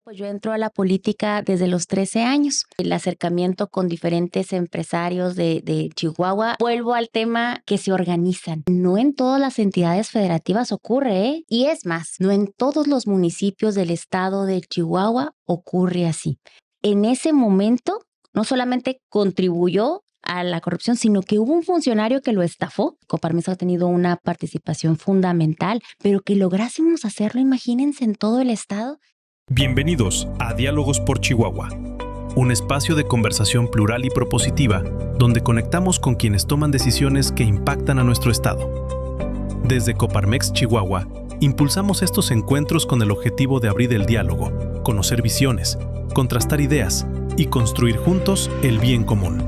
Pues yo entro a la política desde los 13 años. El acercamiento con diferentes empresarios de Chihuahua. Vuelvo al tema que se organizan. No en todas las entidades federativas ocurre, ¿eh? Y es más, no en todos los municipios del estado de Chihuahua ocurre así. En ese momento, no solamente contribuyó a la corrupción, sino que hubo un funcionario que lo estafó. Coparmex ha tenido una participación fundamental, pero que lográsemos hacerlo, imagínense, en todo el estado. Bienvenidos a Diálogos por Chihuahua, un espacio de conversación plural y propositiva donde conectamos con quienes toman decisiones que impactan a nuestro estado. Desde Coparmex Chihuahua, impulsamos estos encuentros con el objetivo de abrir el diálogo, conocer visiones, contrastar ideas y construir juntos el bien común.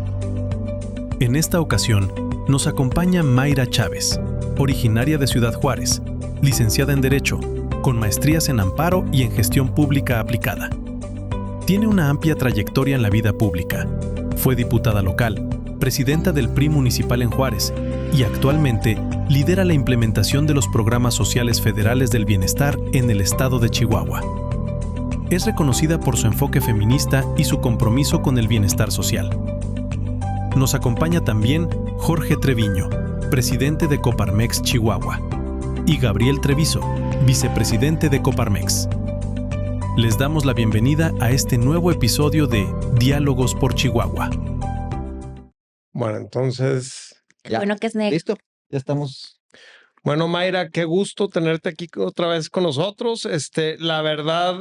En esta ocasión, nos acompaña Mayra Chávez, originaria de Ciudad Juárez, licenciada en Derecho, con maestrías en Amparo y en Gestión Pública Aplicada. Tiene una amplia trayectoria en la vida pública. Fue diputada local, presidenta del PRI municipal en Juárez y actualmente lidera la implementación de los programas sociales federales del bienestar en el estado de Chihuahua. Es reconocida por su enfoque feminista y su compromiso con el bienestar social. Nos acompaña también Jorge Treviño, presidente de Coparmex Chihuahua, y Gabriel Treviso, vicepresidente de Coparmex. Les damos la bienvenida a este nuevo episodio de Diálogos por Chihuahua. Bueno, entonces... Ya. Bueno, que es negro. Listo, ya estamos. Bueno, Mayra, qué gusto tenerte aquí otra vez con nosotros. La verdad,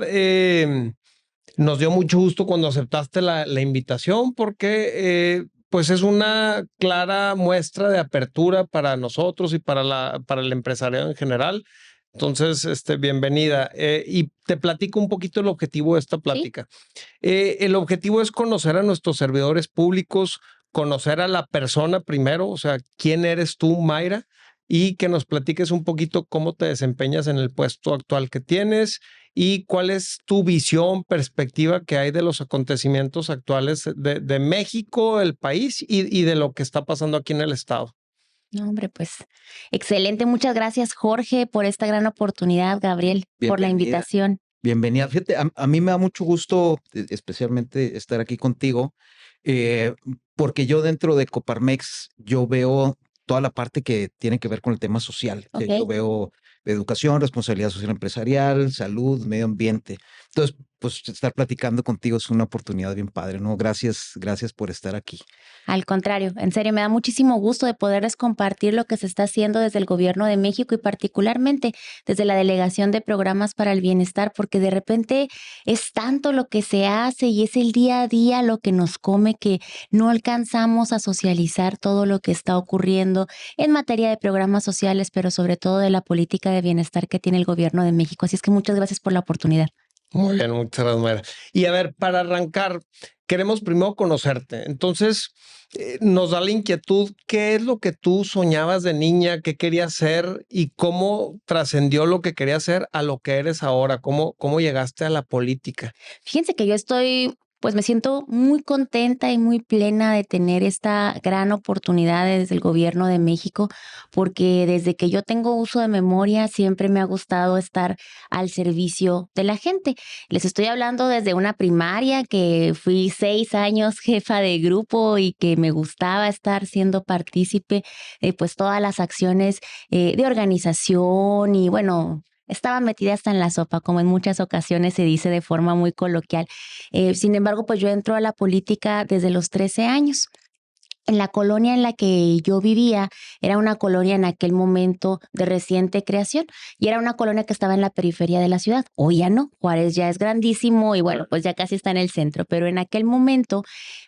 nos dio mucho gusto cuando aceptaste la invitación porque pues es una clara muestra de apertura para nosotros y para el empresariado en general. Entonces, bienvenida. Y te platico un poquito el objetivo de esta plática. ¿Sí? El objetivo es conocer a nuestros servidores públicos, conocer a la persona primero, o sea, quién eres tú, Mayra, y que nos platiques un poquito cómo te desempeñas en el puesto actual que tienes y cuál es tu visión, perspectiva que hay de los acontecimientos actuales de México, el país y de lo que está pasando aquí en el estado. No, hombre, pues excelente. Muchas gracias, Jorge, por esta gran oportunidad, Gabriel, por la invitación. Bienvenida. Fíjate, a mí me da mucho gusto, especialmente estar aquí contigo, porque yo dentro de Coparmex, yo veo toda la parte que tiene que ver con el tema social. Okay. Yo veo educación, responsabilidad social empresarial, salud, medio ambiente. Entonces, pues estar platicando contigo es una oportunidad bien padre, ¿no? Gracias por estar aquí. Al contrario, en serio, me da muchísimo gusto de poderles compartir lo que se está haciendo desde el Gobierno de México y particularmente desde la Delegación de Programas para el Bienestar, porque de repente es tanto lo que se hace y es el día a día lo que nos come que no alcanzamos a socializar todo lo que está ocurriendo en materia de programas sociales, pero sobre todo de la política de bienestar que tiene el Gobierno de México. Así es que muchas gracias por la oportunidad. Muy bien, muchas gracias, Mayra. Y a ver, para arrancar, queremos primero conocerte. Entonces, nos da la inquietud, ¿qué es lo que tú soñabas de niña? ¿Qué querías ser? ¿Y cómo trascendió lo que querías ser a lo que eres ahora? ¿Cómo llegaste a la política? Fíjense que yo pues me siento muy contenta y muy plena de tener esta gran oportunidad desde el Gobierno de México, porque desde que yo tengo uso de memoria siempre me ha gustado estar al servicio de la gente. Les estoy hablando desde una primaria que fui 6 años jefa de grupo y que me gustaba estar siendo partícipe de pues todas las acciones de organización y bueno, estaba metida hasta en la sopa, como en muchas ocasiones se dice de forma muy coloquial. Sin embargo, pues yo entro a la política desde los 13 años. En la colonia en la que yo vivía, era una colonia en aquel momento de reciente creación y era una colonia que estaba en la periferia de la ciudad. Hoy ya no, Juárez ya es grandísimo y bueno, pues ya casi está en el centro, pero en aquel momento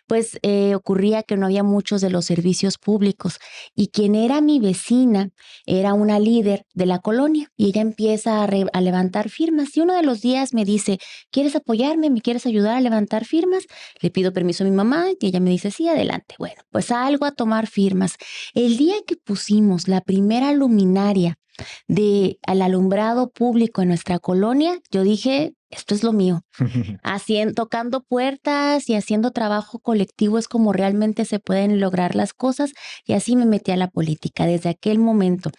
pues ocurría que no había muchos de los servicios públicos y quien era mi vecina era una líder de la colonia y ella empieza a levantar firmas y uno de los días me dice, ¿quieres apoyarme? ¿Me quieres ayudar a levantar firmas? Le pido permiso a mi mamá y ella me dice, sí, adelante. Bueno, pues salgo a tomar firmas. El día que pusimos la primera luminaria al alumbrado público en nuestra colonia, yo dije, esto es lo mío. Tocando puertas y haciendo trabajo colectivo es como realmente se pueden lograr las cosas y así me metí a la política desde aquel momento.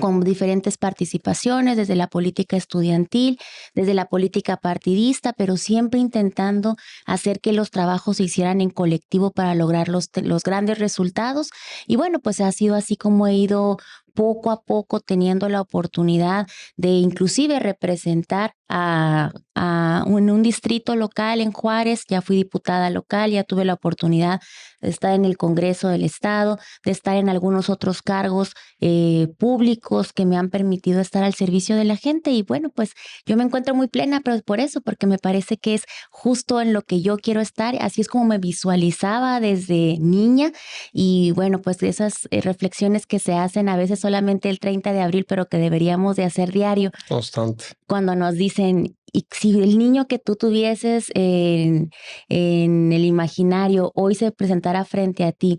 con diferentes participaciones, desde la política estudiantil, desde la política partidista, pero siempre intentando hacer que los trabajos se hicieran en colectivo para lograr los grandes resultados. Y bueno, pues ha sido así como he ido poco a poco teniendo la oportunidad de inclusive representar en un distrito local en Juárez. Ya fui diputada local, ya tuve la oportunidad de estar en el Congreso del Estado, de estar en algunos otros cargos públicos que me han permitido estar al servicio de la gente. Y bueno, pues yo me encuentro muy plena, pero por eso, porque me parece que es justo en lo que yo quiero estar. Así es como me visualizaba desde niña. Y bueno, pues esas reflexiones que se hacen a veces solamente el 30 de abril, pero que deberíamos de hacer diario. Constante. Cuando nos dicen, y si el niño que tú tuvieses en el imaginario hoy se presentara frente a ti,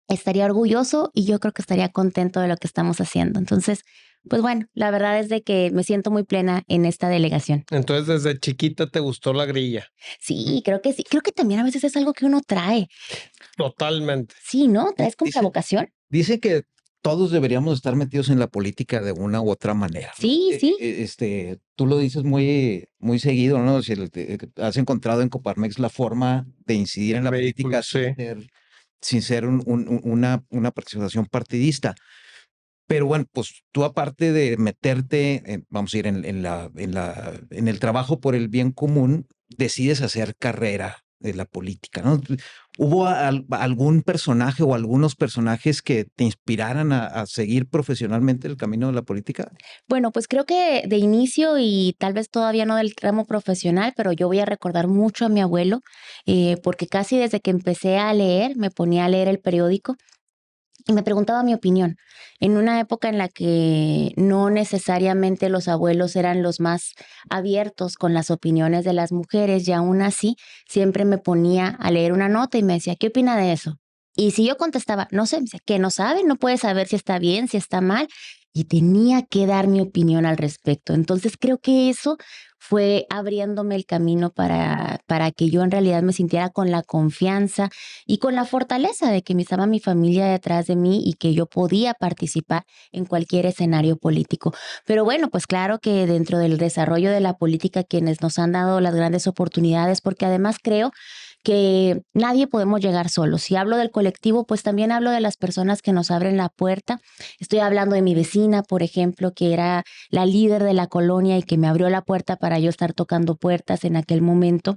estaría orgulloso y yo creo que estaría contento de lo que estamos haciendo. Entonces, pues bueno, la verdad es de que me siento muy plena en esta delegación. Entonces, desde chiquita te gustó la grilla. Sí, creo que sí. Creo que también a veces es algo que uno trae. Totalmente. Sí, ¿no? ¿Traes como la vocación? Dice que todos deberíamos estar metidos en la política de una u otra manera, ¿no? Sí, sí. Tú lo dices muy, muy seguido, ¿no? Si has encontrado en Coparmex la forma de incidir en la política Sí. sin ser una participación partidista. Pero bueno, pues tú aparte de meterte, vamos a ir en el trabajo por el bien común, decides hacer carrera de la política, ¿no? ¿Hubo algún personaje o algunos personajes que te inspiraran a seguir profesionalmente el camino de la política? Bueno, pues creo que de inicio y tal vez todavía no del ramo profesional, pero yo voy a recordar mucho a mi abuelo, porque casi desde que empecé a leer, me ponía a leer el periódico y me preguntaba mi opinión. En una época en la que no necesariamente los abuelos eran los más abiertos con las opiniones de las mujeres, y aún así siempre me ponía a leer una nota y me decía, ¿qué opina de eso? Y si yo contestaba, no sé, me decía, que no sabe, no puede saber si está bien, si está mal, y tenía que dar mi opinión al respecto. Entonces creo que eso fue abriéndome el camino para que yo en realidad me sintiera con la confianza y con la fortaleza de que me estaba mi familia detrás de mí y que yo podía participar en cualquier escenario político. Pero bueno, pues claro que dentro del desarrollo de la política, quienes nos han dado las grandes oportunidades, porque además creo que nadie podemos llegar solos. Si hablo del colectivo, pues también hablo de las personas que nos abren la puerta. Estoy hablando de mi vecina, por ejemplo, que era la líder de la colonia y que me abrió la puerta para yo estar tocando puertas en aquel momento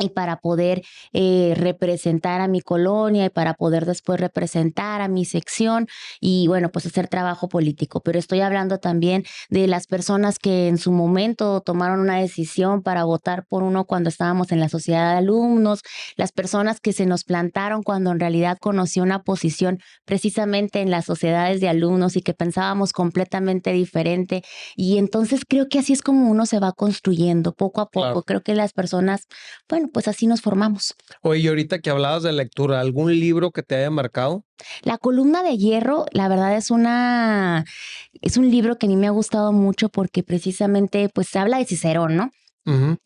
y para poder representar a mi colonia y para poder después representar a mi sección y bueno, pues hacer trabajo político. Pero estoy hablando también de las personas que en su momento tomaron una decisión para votar por uno cuando estábamos en la sociedad de alumnos, las personas que se nos plantaron cuando en realidad conocí una posición precisamente en las sociedades de alumnos y que pensábamos completamente diferente. Y entonces creo que así es como uno se va construyendo poco a poco. Claro. Creo que las personas, bueno, pues así nos formamos. Oye, y ahorita que hablabas de lectura, ¿algún libro que te haya marcado? La columna de hierro, la verdad es un libro que a mí me ha gustado mucho porque precisamente pues se habla de Cicerón, ¿no? Ujú.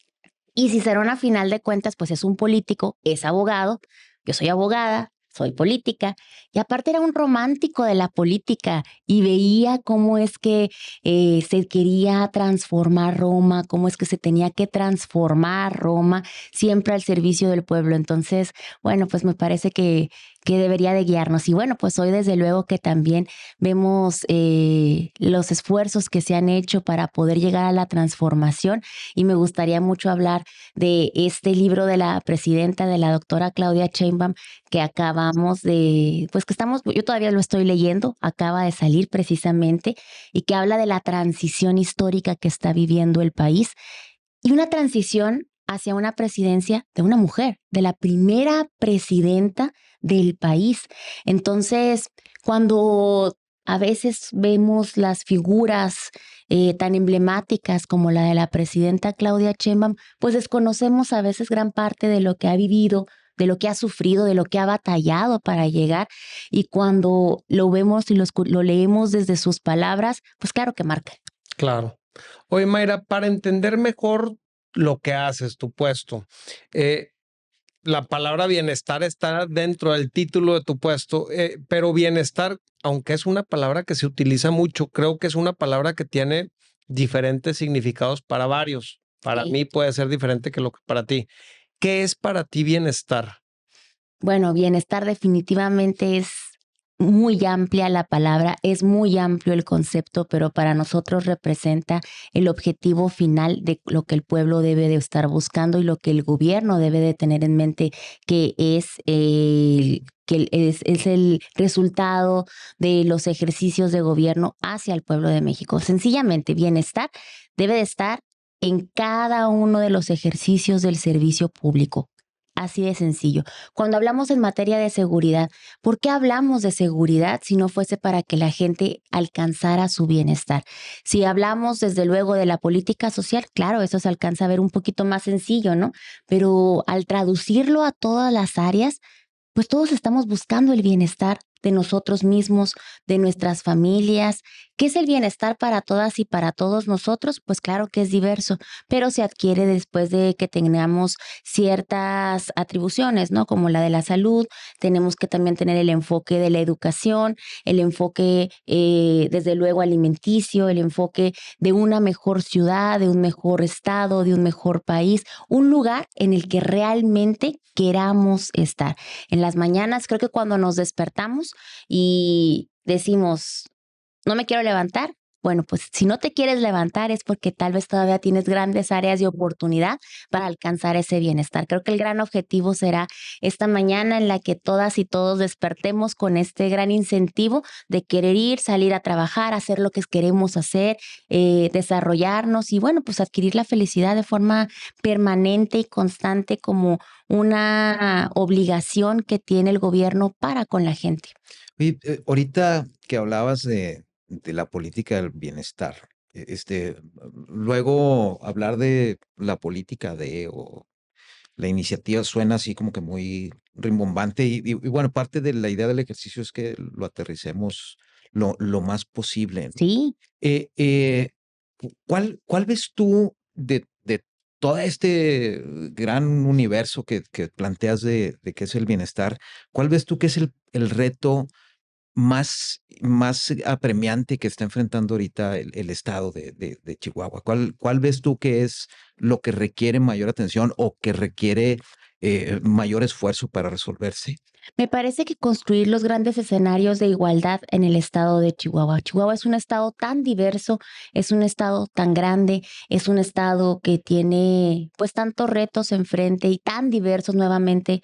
Y Cicerón a final de cuentas pues es un político, es abogado, yo soy abogada, soy política y aparte era un romántico de la política y veía cómo es que se quería transformar Roma, cómo es que se tenía que transformar Roma siempre al servicio del pueblo. Entonces, bueno, pues me parece que debería de guiarnos. Y bueno, pues hoy desde luego que también vemos los esfuerzos que se han hecho para poder llegar a la transformación y me gustaría mucho hablar de este libro de la presidenta, de la doctora Claudia Sheinbaum, que acabamos de, pues que estamos, yo todavía lo estoy leyendo, acaba de salir precisamente, y que habla de la transición histórica que está viviendo el país y una transición hacia una presidencia de una mujer, de la primera presidenta del país. Entonces, cuando a veces vemos las figuras tan emblemáticas como la de la presidenta Claudia Sheinbaum, pues desconocemos a veces gran parte de lo que ha vivido, de lo que ha sufrido, de lo que ha batallado para llegar. Y cuando lo vemos y lo leemos desde sus palabras, pues claro que marca. Claro. Oye, Mayra, para entender mejor lo que haces, tu puesto, la palabra bienestar está dentro del título de tu puesto, pero bienestar, aunque es una palabra que se utiliza mucho, creo que es una palabra que tiene diferentes significados para varios. Para Sí. mí puede ser diferente que lo que para ti. ¿Qué es para ti bienestar? Bueno, bienestar definitivamente es muy amplia la palabra, es muy amplio el concepto, pero para nosotros representa el objetivo final de lo que el pueblo debe de estar buscando y lo que el gobierno debe de tener en mente, que es el resultado de los ejercicios de gobierno hacia el pueblo de México. Sencillamente, bienestar debe de estar en cada uno de los ejercicios del servicio público. Así de sencillo. Cuando hablamos en materia de seguridad, ¿por qué hablamos de seguridad si no fuese para que la gente alcanzara su bienestar? Si hablamos desde luego de la política social, claro, eso se alcanza a ver un poquito más sencillo, ¿no? Pero al traducirlo a todas las áreas, pues todos estamos buscando el bienestar de nosotros mismos, de nuestras familias. ¿Qué es el bienestar para todas y para todos nosotros? Pues claro que es diverso, pero se adquiere después de que tengamos ciertas atribuciones, ¿no? Como la de la salud, tenemos que también tener el enfoque de la educación, el enfoque, desde luego, alimenticio, el enfoque de una mejor ciudad, de un mejor estado, de un mejor país, un lugar en el que realmente queramos estar. En las mañanas, creo que cuando nos despertamos y decimos, no me quiero levantar. Bueno, pues si no te quieres levantar es porque tal vez todavía tienes grandes áreas de oportunidad para alcanzar ese bienestar. Creo que el gran objetivo será esta mañana en la que todas y todos despertemos con este gran incentivo de querer ir, salir a trabajar, hacer lo que queremos hacer, desarrollarnos y bueno, pues adquirir la felicidad de forma permanente y constante como una obligación que tiene el gobierno para con la gente. Oye, ahorita que hablabas de la política del bienestar, luego hablar de la política o la iniciativa suena así como que muy rimbombante y bueno, parte de la idea del ejercicio es que lo aterricemos lo más posible. Sí. Eh, eh, ¿Cuál ves tú de todo este gran universo que planteas de qué es el bienestar? ¿Cuál ves tú que es el reto más apremiante que está enfrentando ahorita el estado de Chihuahua? ¿Cuál ves tú que es lo que requiere mayor atención o que requiere mayor esfuerzo para resolverse? Me parece que construir los grandes escenarios de igualdad en el estado de Chihuahua. Chihuahua es un estado tan diverso, es un estado tan grande, es un estado que tiene pues tantos retos enfrente y tan diversos nuevamente.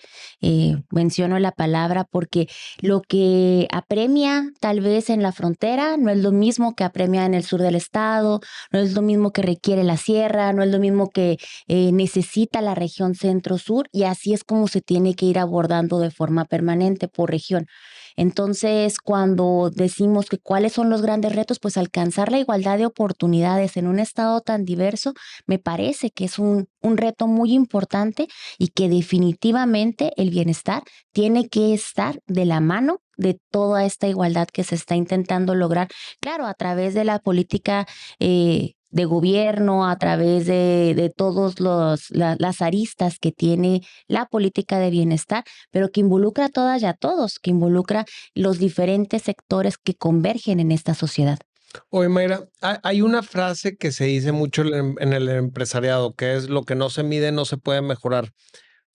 Menciono la palabra porque lo que apremia tal vez en la frontera no es lo mismo que apremia en el sur del estado, no es lo mismo que requiere la sierra, no es lo mismo que necesita la región centro-sur y así es como se tiene que ir abordando de forma permanente por región. Entonces, cuando decimos que cuáles son los grandes retos, pues alcanzar la igualdad de oportunidades en un estado tan diverso, me parece que es un reto muy importante y que definitivamente el bienestar tiene que estar de la mano de toda esta igualdad que se está intentando lograr, claro, a través de la política de gobierno, a través de todos las aristas que tiene la política de bienestar, pero que involucra a todas y a todos, que involucra los diferentes sectores que convergen en esta sociedad. Oye, Mayra, hay una frase que se dice mucho en el empresariado, que es lo que no se mide no se puede mejorar.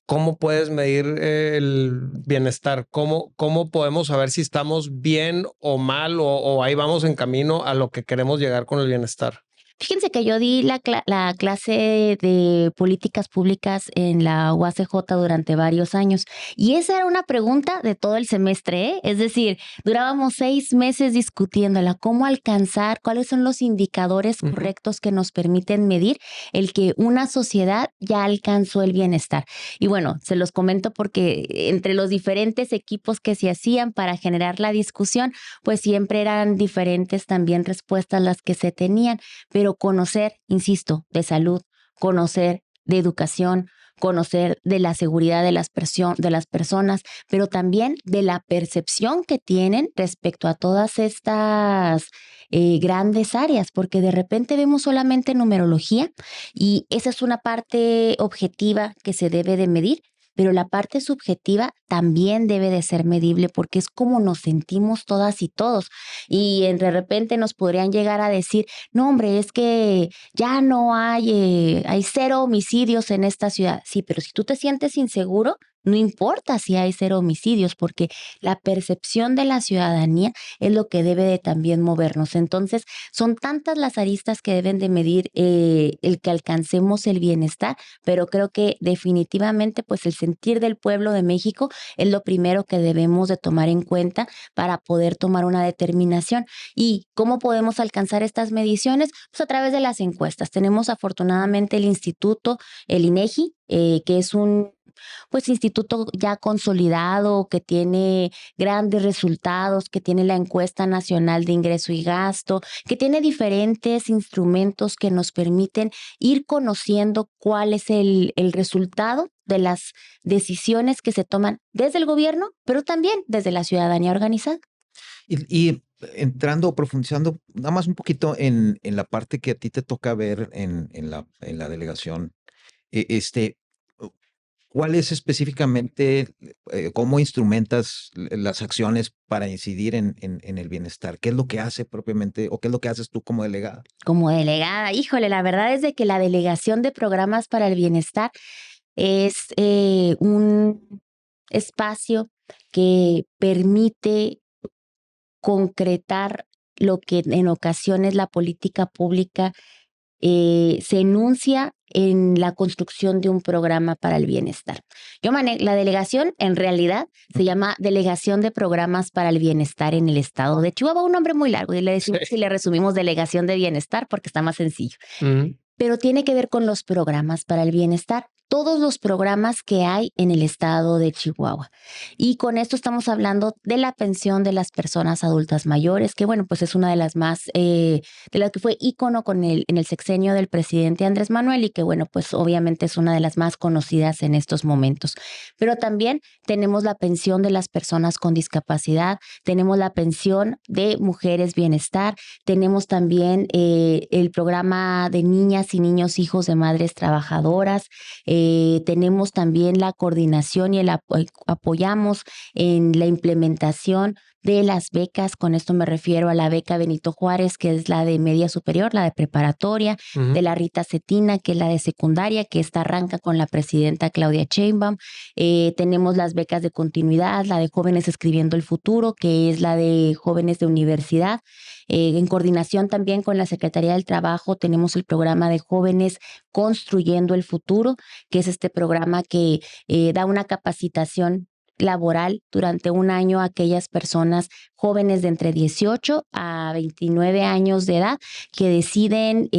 ¿Cómo puedes medir el bienestar? ¿Cómo podemos saber si estamos bien o mal o ahí vamos en camino a lo que queremos llegar con el bienestar? Fíjense que yo di la clase de políticas públicas en la UACJ durante varios años y esa era una pregunta de todo el semestre, ¿eh? Es decir, durábamos 6 meses discutiéndola, cómo alcanzar, cuáles son los indicadores correctos que nos permiten medir el que una sociedad ya alcanzó el bienestar. Y bueno, se los comento porque entre los diferentes equipos que se hacían para generar la discusión, pues siempre eran diferentes también respuestas las que se tenían, pero conocer, insisto, de salud, conocer de educación, conocer de la seguridad de las personas, pero también de la percepción que tienen respecto a todas estas grandes áreas, porque de repente vemos solamente numerología y esa es una parte objetiva que se debe de medir, pero la parte subjetiva también debe de ser medible porque es como nos sentimos todas y todos. Y de repente nos podrían llegar a decir, no, hombre, es que ya no hay 0 homicidios en esta ciudad. Sí, pero si tú te sientes inseguro, no importa si hay 0 homicidios, porque la percepción de la ciudadanía es lo que debe de también movernos. Entonces, son tantas las aristas que deben de medir el que alcancemos el bienestar, pero creo que definitivamente, pues el sentir del pueblo de México es lo primero que debemos de tomar en cuenta para poder tomar una determinación. ¿Y cómo podemos alcanzar estas mediciones? Pues a través de las encuestas. Tenemos afortunadamente el instituto, el INEGI, que es un pues instituto ya consolidado, que tiene grandes resultados, que tiene la encuesta nacional de ingreso y gasto, que tiene diferentes instrumentos que nos permiten ir conociendo cuál es el resultado de las decisiones que se toman desde el gobierno, pero también desde la ciudadanía organizada. Y entrando, profundizando nada más un poquito en la parte que a ti te toca ver en la delegación, este, ¿cuál es específicamente, cómo instrumentas las acciones para incidir en el bienestar? ¿Qué es lo que hace propiamente o qué es lo que haces tú como delegada? Como delegada, híjole, la verdad es de que la delegación de programas para el bienestar es un espacio que permite concretar lo que en ocasiones la política pública se enuncia en la construcción de un programa para el bienestar. La delegación en realidad se llama Delegación de Programas para el Bienestar en el Estado de Chihuahua, un nombre muy largo, y le decimos, Sí. si le resumimos Delegación de Bienestar porque está más sencillo. Pero tiene que ver con los programas para el bienestar, todos los programas que hay en el estado de Chihuahua. Y con esto estamos hablando de la pensión de las personas adultas mayores, que bueno, pues es una de las más, de las que fue ícono en el sexenio del presidente Andrés Manuel y que bueno, pues obviamente es una de las más conocidas en estos momentos. Pero también tenemos la pensión de las personas con discapacidad, tenemos la pensión de mujeres bienestar, tenemos también el programa de niñas y niños hijos de madres trabajadoras. Tenemos también la coordinación y apoyamos en la implementación de las becas. Con esto me refiero a la beca Benito Juárez, que es la de media superior, la de preparatoria, de la Rita Cetina, que es la de secundaria, que esta arranca con la presidenta Claudia Sheinbaum. Tenemos las becas de continuidad, la de Jóvenes Escribiendo el Futuro, que es la de jóvenes de universidad. En coordinación también con la Secretaría del Trabajo tenemos el programa de Jóvenes Construyendo el Futuro, que es este programa que da una capacitación laboral durante un año a aquellas personas jóvenes de entre 18 a 29 años de edad que deciden,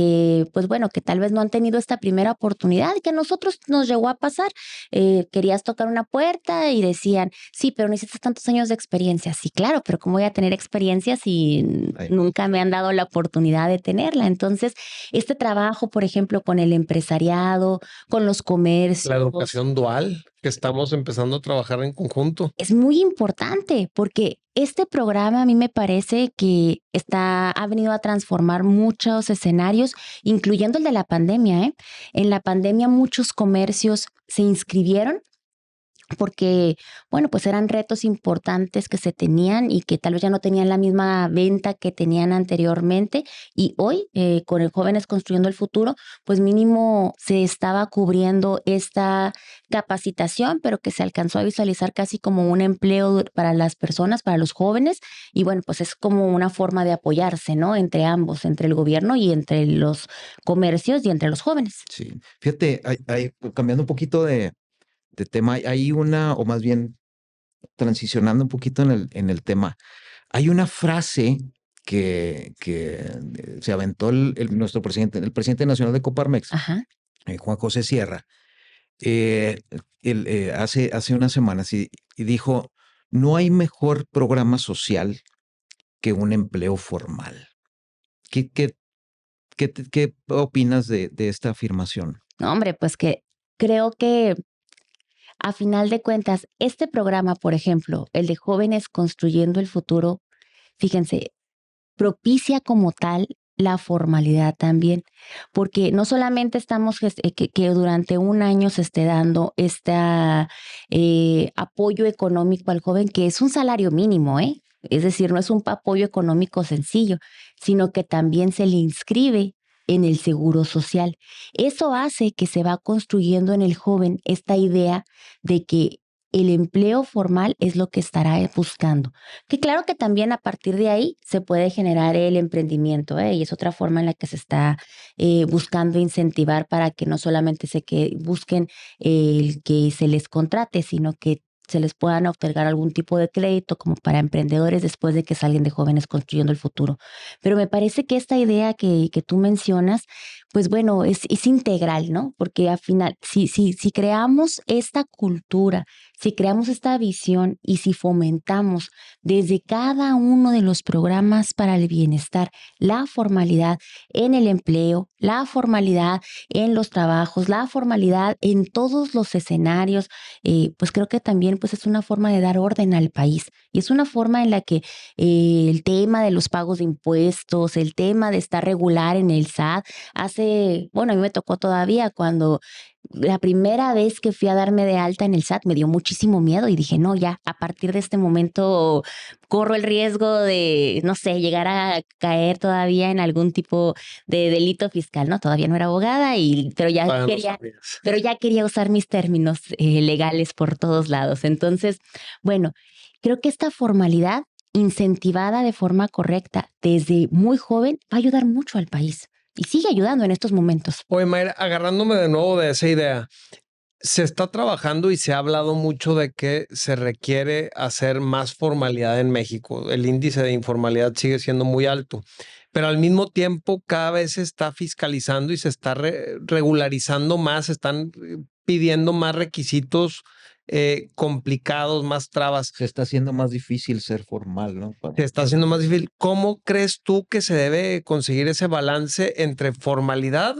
pues bueno, que tal vez no han tenido esta primera oportunidad y que a nosotros nos llegó a pasar. Querías tocar una puerta y decían, sí, pero necesitas tantos años de experiencia. Sí, claro, pero ¿cómo voy a tener experiencia si nunca me han dado la oportunidad de tenerla? Entonces, este trabajo, por ejemplo, con el empresariado, con los comercios. La educación dual, que estamos empezando a trabajar en conjunto. Es muy importante porque este programa a mí me parece que ha venido a transformar muchos escenarios, incluyendo el de la pandemia, ¿eh? En la pandemia muchos comercios se inscribieron porque, bueno, pues eran retos importantes que se tenían y que tal vez ya no tenían la misma venta que tenían anteriormente. Y hoy, con el Jóvenes Construyendo el Futuro, pues mínimo se estaba cubriendo esta capacitación, pero que se alcanzó a visualizar casi como un empleo para las personas, para los jóvenes. Y bueno, pues es como una forma de apoyarse, ¿no? Entre ambos, entre el gobierno y entre los comercios y entre los jóvenes. Sí, fíjate, cambiando un poquito de tema, hay una, o más bien transicionando un poquito en el tema, hay una frase que se aventó nuestro presidente, el presidente nacional de Coparmex, Ajá. Juan José Sierra, hace unas semanas y dijo, no hay mejor programa social que un empleo formal. ¿Qué opinas de esta afirmación? No, hombre, pues que creo que a final de cuentas, este programa, por ejemplo, el de Jóvenes Construyendo el Futuro, fíjense, propicia como tal la formalidad también, porque no solamente estamos que durante un año se esté dando este apoyo económico al joven, que es un salario mínimo, ¿eh? Es decir, no es un apoyo económico sencillo, sino que también se le inscribe en el seguro social. Eso hace que se va construyendo en el joven esta idea de que el empleo formal es lo que estará buscando. Que claro que también a partir de ahí se puede generar el emprendimiento, ¿eh? Y es otra forma en la que se está buscando incentivar para que no solamente busquen el que se les contrate, sino que se les puedan otorgar algún tipo de crédito como para emprendedores después de que salgan de jóvenes construyendo el futuro. Pero me parece que esta idea que tú mencionas, pues bueno, es integral, ¿no? Porque al final, si creamos esta cultura, si creamos esta visión y si fomentamos desde cada uno de los programas para el bienestar la formalidad en el empleo, la formalidad en los trabajos, la formalidad en todos los escenarios, pues creo que también pues es una forma de dar orden al país y es una forma en la que el tema de los pagos de impuestos, el tema de estar regular en el SAT, bueno, a mí me tocó todavía cuando la primera vez que fui a darme de alta en el SAT me dio muchísimo miedo y dije, no, ya, a partir de este momento corro el riesgo de, no sé, llegar a caer todavía en algún tipo de delito fiscal, ¿no? Todavía no era abogada, pero ya quería usar mis términos legales por todos lados. Entonces, bueno, creo que esta formalidad incentivada de forma correcta desde muy joven va a ayudar mucho al país y sigue ayudando en estos momentos. Oye, Mayra, agarrándome de nuevo de esa idea, se está trabajando y se ha hablado mucho de que se requiere hacer más formalidad en México. El índice de informalidad sigue siendo muy alto, pero al mismo tiempo cada vez se está fiscalizando y se está regularizando más, se están pidiendo más requisitos complicados, más trabas. Se está haciendo más difícil ser formal, ¿no? Se está haciendo más difícil. ¿Cómo crees tú que se debe conseguir ese balance entre formalidad,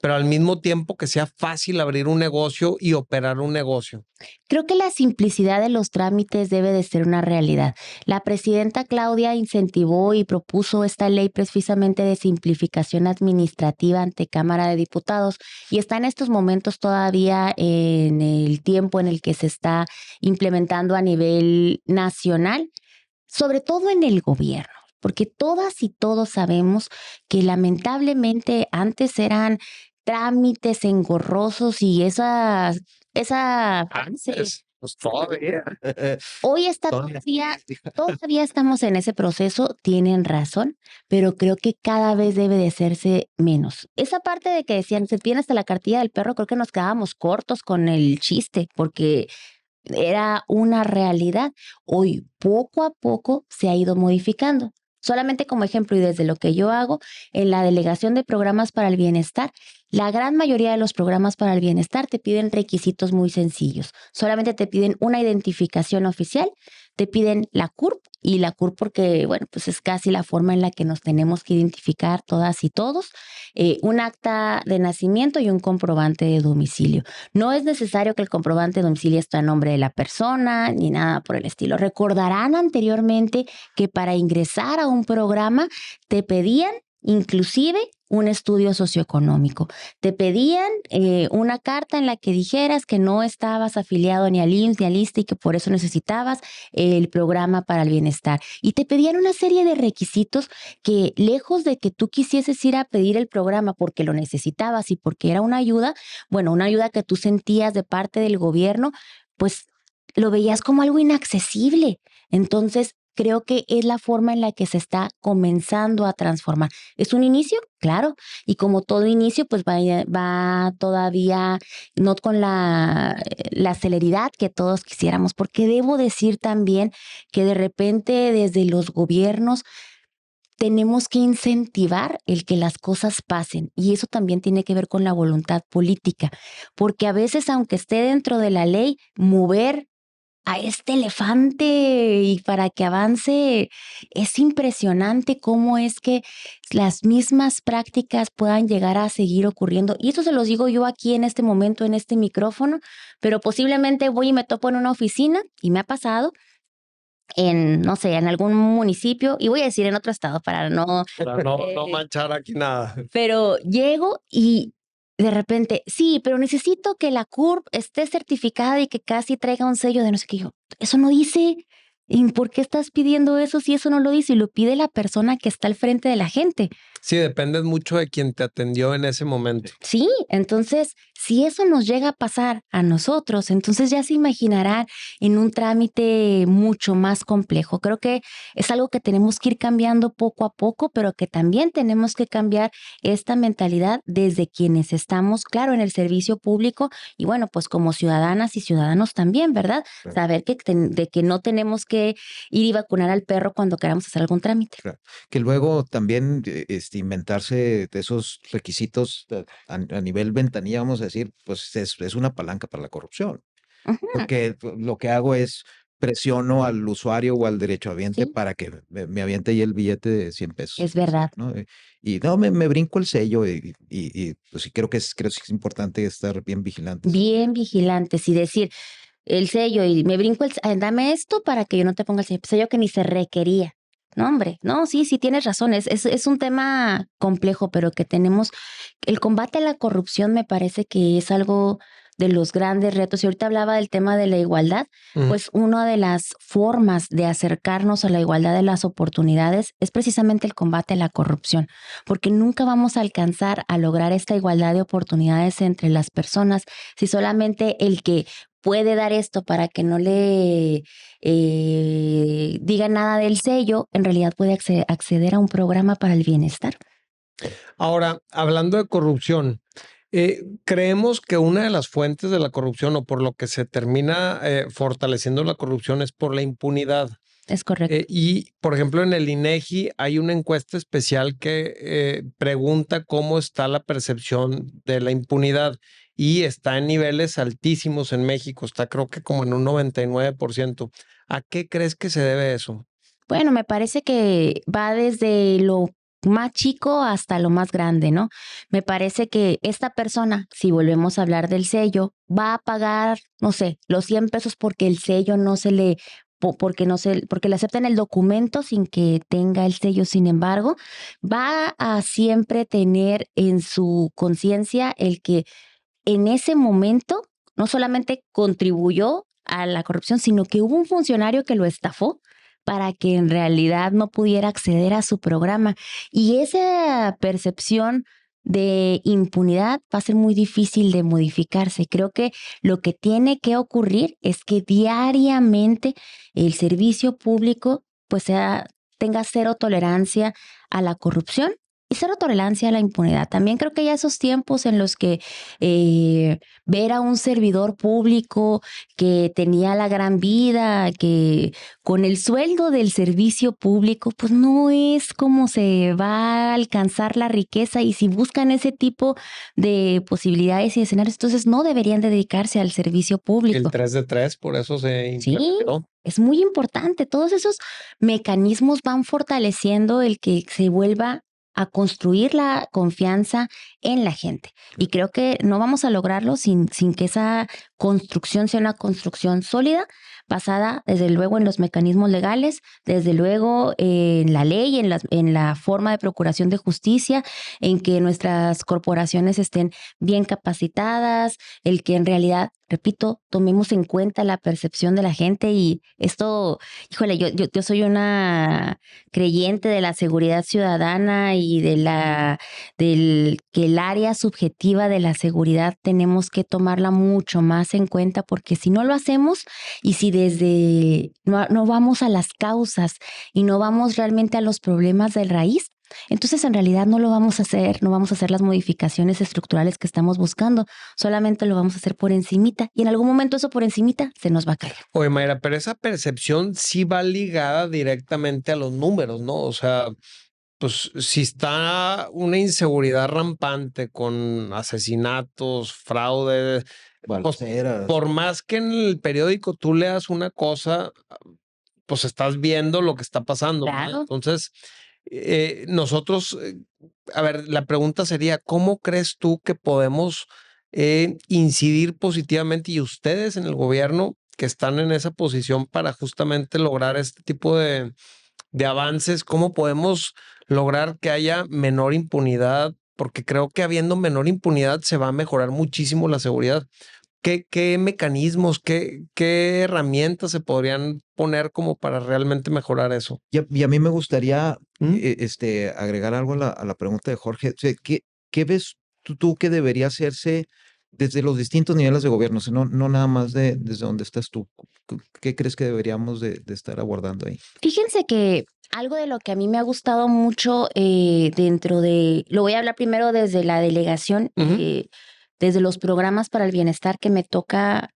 pero al mismo tiempo que sea fácil abrir un negocio y operar un negocio? Creo que la simplicidad de los trámites debe de ser una realidad. La presidenta Claudia incentivó y propuso esta ley precisamente de simplificación administrativa ante Cámara de Diputados y está en estos momentos todavía en el tiempo en el que se está implementando a nivel nacional, sobre todo en el gobierno. Porque todas y todos sabemos que lamentablemente antes eran trámites engorrosos y esa Antes, pues todavía. hoy está todavía estamos en ese proceso, tienen razón, pero creo que cada vez debe de hacerse menos. Esa parte de que decían, se piden hasta la cartilla del perro, creo que nos quedábamos cortos con el chiste, porque era una realidad. Hoy, poco a poco, se ha ido modificando. Solamente como ejemplo, y desde lo que yo hago, en la delegación de programas para el bienestar, la gran mayoría de los programas para el bienestar te piden requisitos muy sencillos. Solamente te piden una identificación oficial, te piden la CURP, y la CURP porque, bueno, pues es casi la forma en la que nos tenemos que identificar todas y todos, un acta de nacimiento y un comprobante de domicilio. No es necesario que el comprobante de domicilio esté a nombre de la persona ni nada por el estilo. Recordarán anteriormente que para ingresar a un programa te pedían inclusive un estudio socioeconómico. Te pedían una carta en la que dijeras que no estabas afiliado ni al IMSS ni al ISSSTE y que por eso necesitabas el programa para el bienestar. Y te pedían una serie de requisitos que, lejos de que tú quisieses ir a pedir el programa porque lo necesitabas y porque era una ayuda, bueno, una ayuda que tú sentías de parte del gobierno, pues lo veías como algo inaccesible. Entonces, creo que es la forma en la que se está comenzando a transformar. ¿Es un inicio? Claro. Y como todo inicio, pues va todavía no con la celeridad que todos quisiéramos, porque debo decir también que de repente desde los gobiernos tenemos que incentivar el que las cosas pasen y eso también tiene que ver con la voluntad política, porque a veces, aunque esté dentro de la ley, mover a este elefante y para que avance, es impresionante cómo es que las mismas prácticas puedan llegar a seguir ocurriendo. Y eso se los digo yo aquí en este momento, en este micrófono, pero posiblemente voy y me topo en una oficina, y me ha pasado, no sé, en algún municipio, y voy a decir en otro estado para no, Para no manchar aquí nada. pero llego y de repente, sí, pero necesito que la CURP esté certificada y que casi traiga un sello de no sé qué. Yo, eso no dice. ¿Y por qué estás pidiendo eso si eso no lo dice? Y lo pide la persona que está al frente de la gente. Sí, depende mucho de quien te atendió en ese momento. Sí, entonces, si eso nos llega a pasar a nosotros, entonces ya se imaginarán en un trámite mucho más complejo. Creo que es algo que tenemos que ir cambiando poco a poco, pero que también tenemos que cambiar esta mentalidad desde quienes estamos, claro, en el servicio público y bueno, pues como ciudadanas y ciudadanos también, ¿verdad? Claro. Saber de que no tenemos que ir y vacunar al perro cuando queramos hacer algún trámite. Claro. Que luego también inventarse de esos requisitos a nivel ventanilla, vamos a decir, pues es una palanca para la corrupción. Ujú, Porque lo que hago es presiono al usuario o al derechohabiente sí, para que me aviente ahí el billete de 100 pesos, es verdad. ¿no? Y no, me brinco el sello pues sí creo que es importante estar bien vigilantes. Bien vigilantes y decir, el sello y me brinco dame esto para que yo no te ponga el sello que ni se requería. No, hombre, no, sí, sí tienes razón, es un tema complejo, pero que tenemos el combate a la corrupción me parece que es algo de los grandes retos. Y ahorita hablaba del tema de la igualdad, pues una de las formas de acercarnos a la igualdad de las oportunidades es precisamente el combate a la corrupción, porque nunca vamos a alcanzar a lograr esta igualdad de oportunidades entre las personas si solamente el que puede dar esto para que no le diga nada del sello, en realidad puede acceder a un programa para el bienestar. Ahora, hablando de corrupción, creemos que una de las fuentes de la corrupción o por lo que se termina fortaleciendo la corrupción es por la impunidad. Es correcto. Y, por ejemplo, en el INEGI hay una encuesta especial que pregunta cómo está la percepción de la impunidad y está en niveles altísimos en México, está creo que como en un 99%. ¿A qué crees que se debe eso? Bueno, me parece que va desde lo más chico hasta lo más grande, ¿no? Me parece que esta persona, si volvemos a hablar del sello, va a pagar, no sé, los 100 pesos porque el sello no se le, porque no se, porque le aceptan el documento sin que tenga el sello. Sin embargo, va a siempre tener en su conciencia el que en ese momento no solamente contribuyó a la corrupción, sino que hubo un funcionario que lo estafó para que en realidad no pudiera acceder a su programa. Y esa percepción de impunidad va a ser muy difícil de modificarse. Creo que lo que tiene que ocurrir es que diariamente el servicio público pues tenga cero tolerancia a la corrupción y cero tolerancia a la impunidad. También creo que ya esos tiempos en los que ver a un servidor público que tenía la gran vida, que con el sueldo del servicio público, pues no es como se va a alcanzar la riqueza. Y si buscan ese tipo de posibilidades y escenarios, entonces no deberían dedicarse al servicio público. El 3 de 3, por eso se Sí, implementó. es muy importante. Todos esos mecanismos van fortaleciendo el que se vuelva a construir la confianza en la gente. Y creo que no vamos a lograrlo sin que esa construcción sea una construcción sólida, basada desde luego en los mecanismos legales, desde luego en la ley, en la forma de procuración de justicia, en que nuestras corporaciones estén bien capacitadas, el que en realidad, repito, tomemos en cuenta la percepción de la gente. Y esto, híjole, yo soy una creyente de la seguridad ciudadana y del que el área subjetiva de la seguridad tenemos que tomarla mucho más en cuenta, porque si no lo hacemos y si desde no vamos a las causas y no vamos realmente a los problemas de raíz, entonces en realidad no lo vamos a hacer, no vamos a hacer las modificaciones estructurales que estamos buscando, solamente lo vamos a hacer por encimita y en algún momento eso por encimita se nos va a caer. Oye, Mayra, pero esa percepción sí va ligada directamente a los números, ¿no? O sea, pues si está una inseguridad rampante con asesinatos, fraude, pues, Balaceras. por más que en el periódico tú leas una cosa, pues estás viendo lo que está pasando, ¿no? Claro. Entonces, nosotros, a ver, la pregunta sería, ¿cómo crees tú que podemos incidir positivamente y ustedes en el gobierno que están en esa posición para justamente lograr este tipo de avances? ¿Cómo podemos lograr que haya menor impunidad? Porque creo que habiendo menor impunidad se va a mejorar muchísimo la seguridad. ¿Qué mecanismos, qué herramientas se podrían poner como para realmente mejorar eso? Y a mí me gustaría ¿Mm? agregar algo a la pregunta de Jorge. O sea, ¿qué ves tú que debería hacerse desde los distintos niveles de gobierno? O sea, no nada más desde donde estás tú. ¿Qué crees que deberíamos de estar abordando ahí? Fíjense que algo de lo que a mí me ha gustado mucho lo voy a hablar primero desde la delegación, Ujú. desde los programas para el bienestar que me toca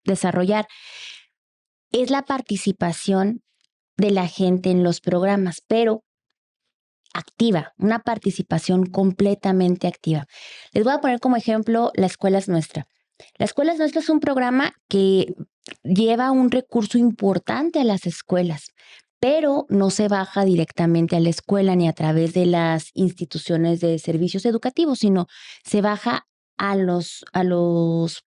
desarrollar, es la participación de la gente en los programas, pero activa, una participación completamente activa. Les voy a poner como ejemplo La Escuela es Nuestra. La Escuela es Nuestra es un programa que lleva un recurso importante a las escuelas, pero no se baja directamente a la escuela ni a través de las instituciones de servicios educativos, sino se baja a los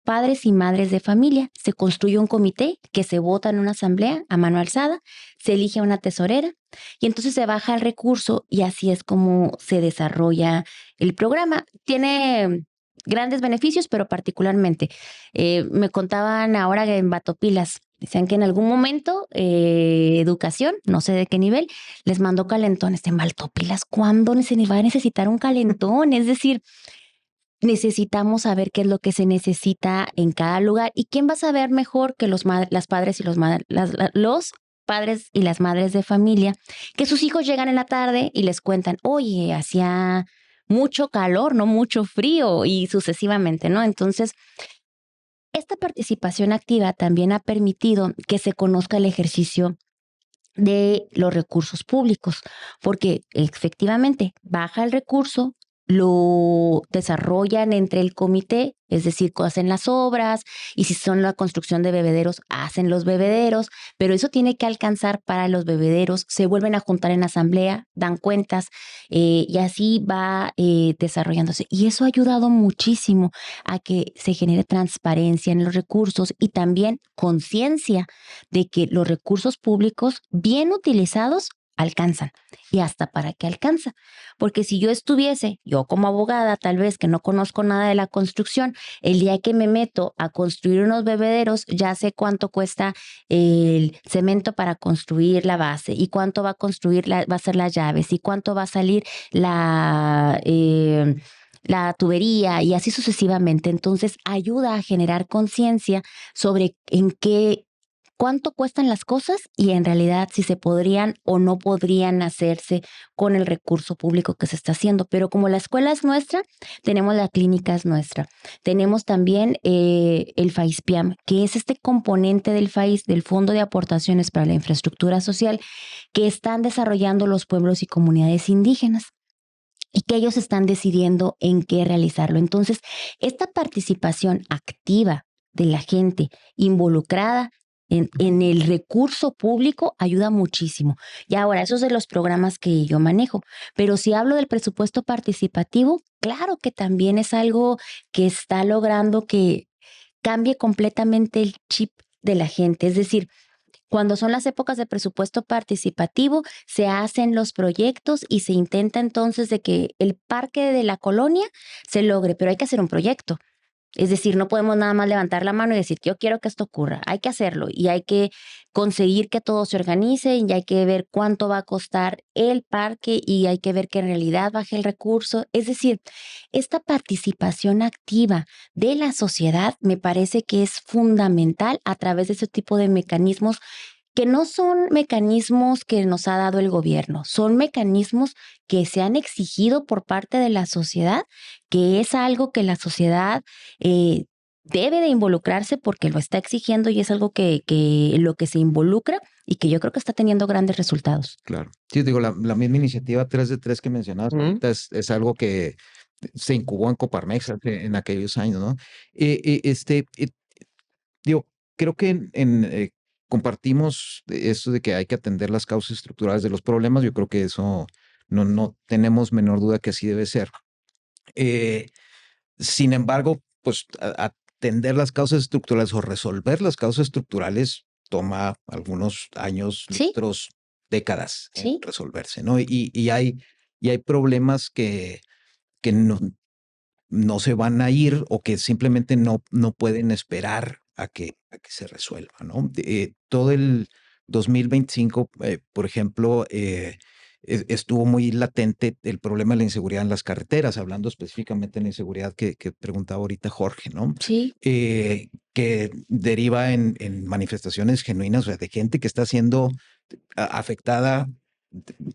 padres y madres de familia. Se construye un comité que se vota en una asamblea a mano alzada, se elige a una tesorera y entonces se baja el recurso y así es como se desarrolla el programa. Tiene grandes beneficios, pero particularmente me contaban ahora en Batopilas, decían que en algún momento educación, no sé de qué nivel, les mandó calentones. En Batopilas, ¿cuándo se va a necesitar un calentón? Es decir, necesitamos saber qué es lo que se necesita en cada lugar y quién va a saber mejor que las padres y los padres y las madres de familia, que sus hijos llegan en la tarde y les cuentan, oye, hacía mucho calor, no mucho frío y sucesivamente, ¿no? Entonces, esta participación activa también ha permitido que se conozca el ejercicio de los recursos públicos, porque efectivamente baja el recurso, lo desarrollan entre el comité, es decir, hacen las obras y si son la construcción de bebederos, hacen los bebederos, pero eso tiene que alcanzar para los bebederos, se vuelven a juntar en asamblea, dan cuentas y así va desarrollándose. Y eso ha ayudado muchísimo a que se genere transparencia en los recursos y también conciencia de que los recursos públicos bien utilizados alcanzan. ¿Y hasta para qué alcanza? Porque si yo como abogada, tal vez que no conozco nada de la construcción, el día que me meto a construir unos bebederos, ya sé cuánto cuesta el cemento para construir la base y cuánto va a ser las llaves y cuánto va a salir la tubería y así sucesivamente. Entonces ayuda a generar conciencia sobre cuánto cuestan las cosas y en realidad si se podrían o no podrían hacerse con el recurso público que se está haciendo. Pero como la escuela es nuestra, tenemos la clínica es nuestra. Tenemos también el FAISPIAM, que es este componente del FAIS, del Fondo de Aportaciones para la Infraestructura Social, que están desarrollando los pueblos y comunidades indígenas y que ellos están decidiendo en qué realizarlo. Entonces, esta participación activa de la gente involucrada en el recurso público ayuda muchísimo. Y ahora, esos de los programas que yo manejo. Pero si hablo del presupuesto participativo, claro que también es algo que está logrando que cambie completamente el chip de la gente. Es decir, cuando son las épocas de presupuesto participativo, se hacen los proyectos y se intenta entonces de que el parque de la colonia se logre, pero hay que hacer un proyecto. Es decir, no podemos nada más levantar la mano y decir que yo quiero que esto ocurra. Hay que hacerlo y hay que conseguir que todo se organice y hay que ver cuánto va a costar el parque y hay que ver que en realidad baje el recurso. Es decir, esta participación activa de la sociedad me parece que es fundamental a través de ese tipo de mecanismos que no son mecanismos que nos ha dado el gobierno, son mecanismos que se han exigido por parte de la sociedad, que es algo que la sociedad debe de involucrarse porque lo está exigiendo y es algo que lo que se involucra y que yo creo que está teniendo grandes resultados. Claro. Sí, digo, la misma iniciativa 3 de 3 que mencionabas ahorita es algo que se incubó en Coparmex en aquellos años, ¿no? Digo, creo que compartimos esto de que hay que atender las causas estructurales de los problemas. Yo creo que eso no tenemos menor duda que así debe ser. Sin embargo, pues atender las causas estructurales o resolver las causas estructurales toma algunos años, Sí, lustros, décadas en sí, resolverse, ¿no? Y hay problemas que no se van a ir o que simplemente no pueden esperar a que se resuelva, ¿no? Todo el 2025, por ejemplo, estuvo muy latente el problema de la inseguridad en las carreteras, hablando específicamente de la inseguridad que preguntaba ahorita Jorge, ¿no? sí, Que deriva en manifestaciones genuinas, o sea, de gente que está siendo afectada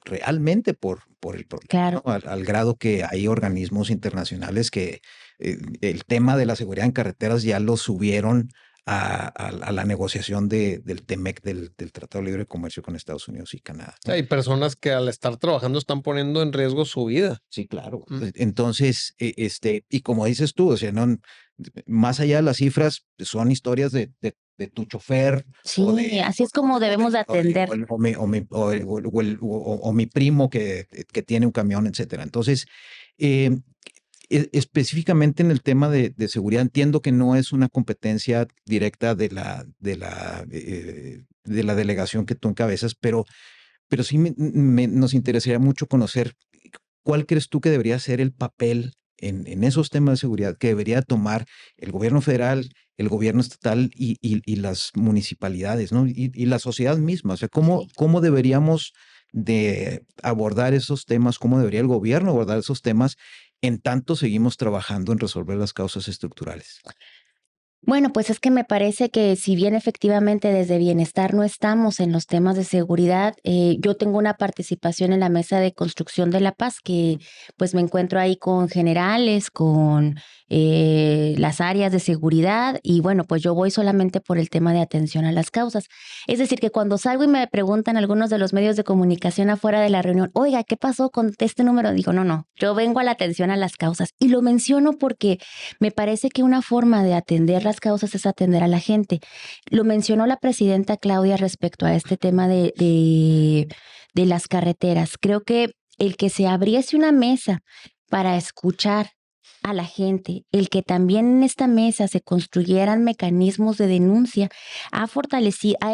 realmente por el problema, claro. ¿no? Al grado que hay organismos internacionales que el tema de la seguridad en carreteras ya lo subieron a la negociación del TEMEC, del Tratado de Libre Comercio con Estados Unidos y Canadá, ¿no? Hay personas que al estar trabajando están poniendo en riesgo su vida. Sí, claro. Mm. Entonces, y como dices tú, o sea, no, más allá de las cifras, son historias de tu chofer o Sí, así es como debemos de atender. o mi primo que tiene un camión, etcétera. Entonces, eh, específicamente en el tema de seguridad, entiendo que no es una competencia directa de la delegación que tú encabezas, pero sí nos interesaría mucho conocer cuál crees tú que debería ser el papel en esos temas de seguridad que debería tomar el gobierno federal, el gobierno estatal y las municipalidades, ¿no? Y la sociedad misma. O sea, Sí. ¿cómo deberíamos de abordar esos temas? ¿Cómo debería el gobierno abordar esos temas en tanto seguimos trabajando en resolver las causas estructurales? Bueno, pues es que me parece que si bien efectivamente desde bienestar no estamos en los temas de seguridad, yo tengo una participación en la mesa de construcción de la paz que pues me encuentro ahí con generales, con las áreas de seguridad y bueno, pues yo voy solamente por el tema de atención a las causas. Es decir, que cuando salgo y me preguntan algunos de los medios de comunicación afuera de la reunión, oiga, ¿qué pasó con este número? Digo, no, yo vengo a la atención a las causas y lo menciono porque me parece que una forma de atender las causas es atender a la gente. Lo mencionó la presidenta Claudia respecto a este tema de las carreteras. Creo que el que se abriese una mesa para escuchar a la gente, el que también en esta mesa se construyeran mecanismos de denuncia, ha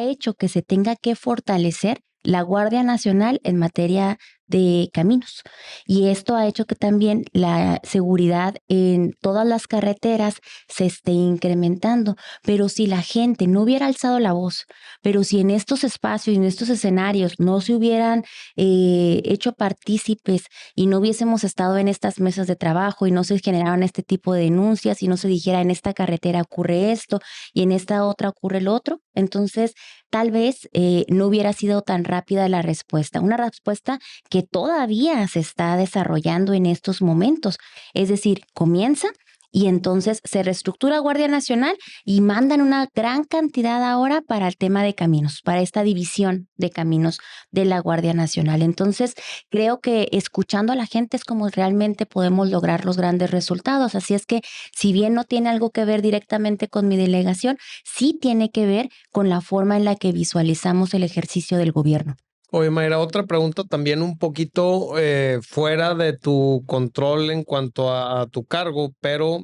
hecho que se tenga que fortalecer la Guardia Nacional en materia de caminos. Y esto ha hecho que también la seguridad en todas las carreteras se esté incrementando. Pero si la gente no hubiera alzado la voz, pero si en estos espacios y en estos escenarios no se hubieran hecho partícipes y no hubiésemos estado en estas mesas de trabajo y no se generaban este tipo de denuncias y no se dijera en esta carretera ocurre esto y en esta otra ocurre lo otro, entonces tal vez no hubiera sido tan rápida la respuesta. Una respuesta que todavía se está desarrollando en estos momentos. Es decir, comienza y entonces se reestructura Guardia Nacional y mandan una gran cantidad ahora para el tema de caminos, para esta división de caminos de la Guardia Nacional. Entonces, creo que escuchando a la gente es como realmente podemos lograr los grandes resultados. Así es que, si bien no tiene algo que ver directamente con mi delegación, sí tiene que ver con la forma en la que visualizamos el ejercicio del gobierno. Oye, Mayra, otra pregunta también un poquito fuera de tu control en cuanto a tu cargo, pero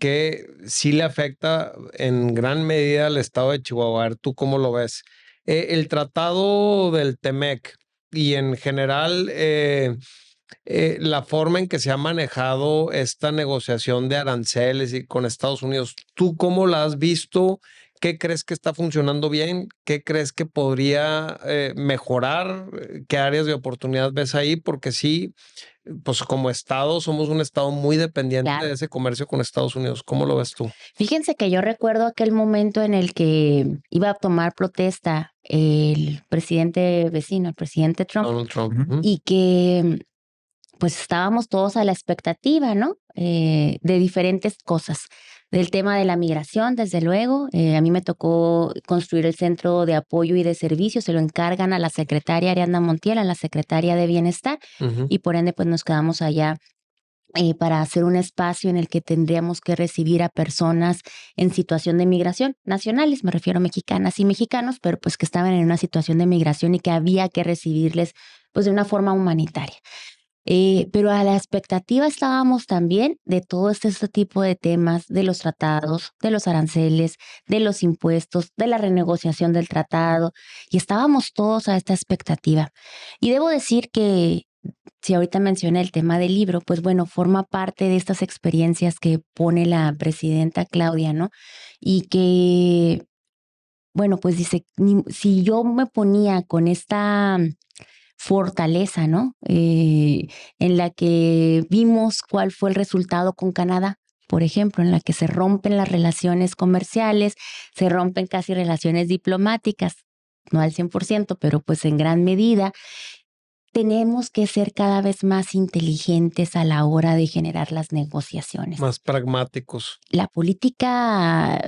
que sí le afecta en gran medida al estado de Chihuahua. A ver, ¿tú cómo lo ves? El tratado del TEMEC y en general la forma en que se ha manejado esta negociación de aranceles y con Estados Unidos, ¿tú cómo la has visto? ¿Qué crees que está funcionando bien? ¿Qué crees que podría mejorar? ¿Qué áreas de oportunidad ves ahí? Porque sí, pues como estado, somos un estado muy dependiente Claro. de ese comercio con Estados Unidos. ¿Cómo lo ves tú? Fíjense que yo recuerdo aquel momento en el que iba a tomar protesta el presidente vecino, el presidente Trump, Donald Trump. Ujú. Ujú. y que pues estábamos todos a la expectativa, ¿no? De diferentes cosas. Del tema de la migración, desde luego. A mí me tocó construir el centro de apoyo y de servicios, se lo encargan a la secretaria Ariadna Montiel, a la secretaria de Bienestar, Ujú. y por ende pues nos quedamos allá para hacer un espacio en el que tendríamos que recibir a personas en situación de migración, nacionales, me refiero a mexicanas y mexicanos, pero pues que estaban en una situación de migración y que había que recibirles pues de una forma humanitaria. Pero a la expectativa estábamos también de todo este tipo de temas, de los tratados, de los aranceles, de los impuestos, de la renegociación del tratado, y estábamos todos a esta expectativa. Y debo decir que si ahorita mencioné el tema del libro, pues bueno, forma parte de estas experiencias que pone la presidenta Claudia, ¿no? Y que, bueno, pues dice, si yo me ponía con esta fortaleza, ¿no? En la que vimos cuál fue el resultado con Canadá, por ejemplo, en la que se rompen las relaciones comerciales, se rompen casi relaciones diplomáticas, no al 100%, pero pues en gran medida. Tenemos que ser cada vez más inteligentes a la hora de generar las negociaciones. Más pragmáticos. La política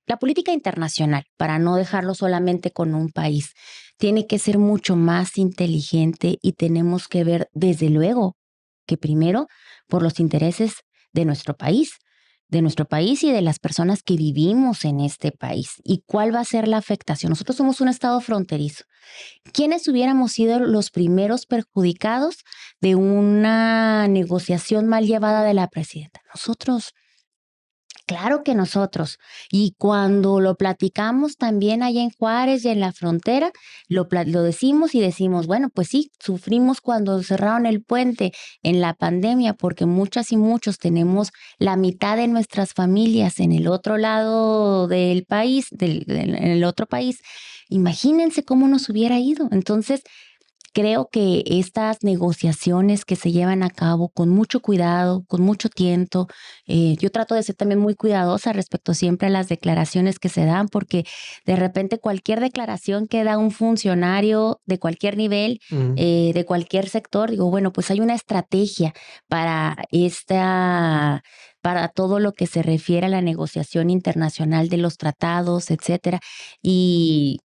la política internacional, para no dejarlo solamente con un país, tiene que ser mucho más inteligente y tenemos que ver, desde luego, que primero por los intereses de nuestro país y de las personas que vivimos en este país. ¿Y cuál va a ser la afectación? Nosotros somos un estado fronterizo. ¿Quiénes hubiéramos sido los primeros perjudicados de una negociación mal llevada de la presidenta? Nosotros. Claro que nosotros. Y cuando lo platicamos también allá en Juárez y en la frontera, lo decimos y decimos, bueno, pues sí, sufrimos cuando cerraron el puente en la pandemia, porque muchas y muchos tenemos la mitad de nuestras familias en el otro lado del país, en el otro país. Imagínense cómo nos hubiera ido. Entonces, creo que estas negociaciones que se llevan a cabo con mucho cuidado, con mucho tiento, yo trato de ser también muy cuidadosa respecto siempre a las declaraciones que se dan, porque de repente cualquier declaración que da un funcionario de cualquier nivel, de cualquier sector, digo, bueno, pues hay una estrategia para para todo lo que se refiere a la negociación internacional de los tratados, etcétera. Y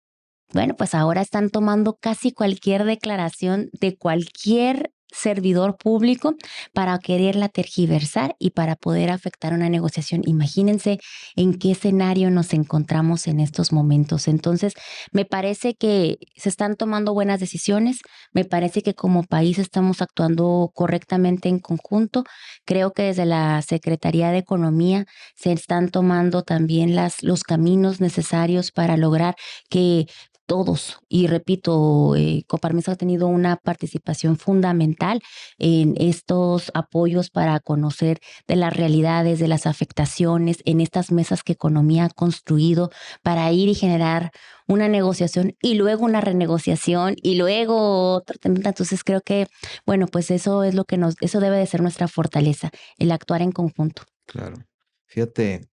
bueno, pues ahora están tomando casi cualquier declaración de cualquier servidor público para quererla tergiversar y para poder afectar una negociación. Imagínense en qué escenario nos encontramos en estos momentos. Entonces, me parece que se están tomando buenas decisiones, me parece que como país estamos actuando correctamente en conjunto. Creo que desde la Secretaría de Economía se están tomando también los caminos necesarios para lograr que todos, y repito, Coparmex ha tenido una participación fundamental en estos apoyos para conocer de las realidades, de las afectaciones, en estas mesas que Economía ha construido para ir y generar una negociación y luego una renegociación y luego otra. Entonces creo que, bueno, pues eso es eso debe de ser nuestra fortaleza, el actuar en conjunto. Claro. Fíjate,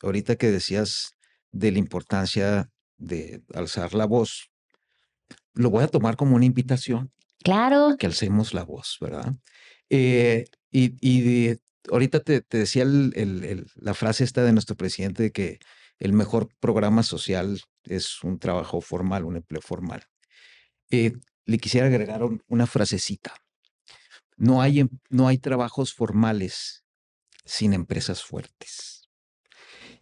ahorita que decías de la importancia de alzar la voz, lo voy a tomar como una invitación Claro. que alcemos la voz, ¿verdad? Ahorita te decía la frase esta de nuestro presidente de que el mejor programa social es un trabajo formal, un empleo formal. Le quisiera agregar una frasecita. No hay trabajos formales sin empresas fuertes.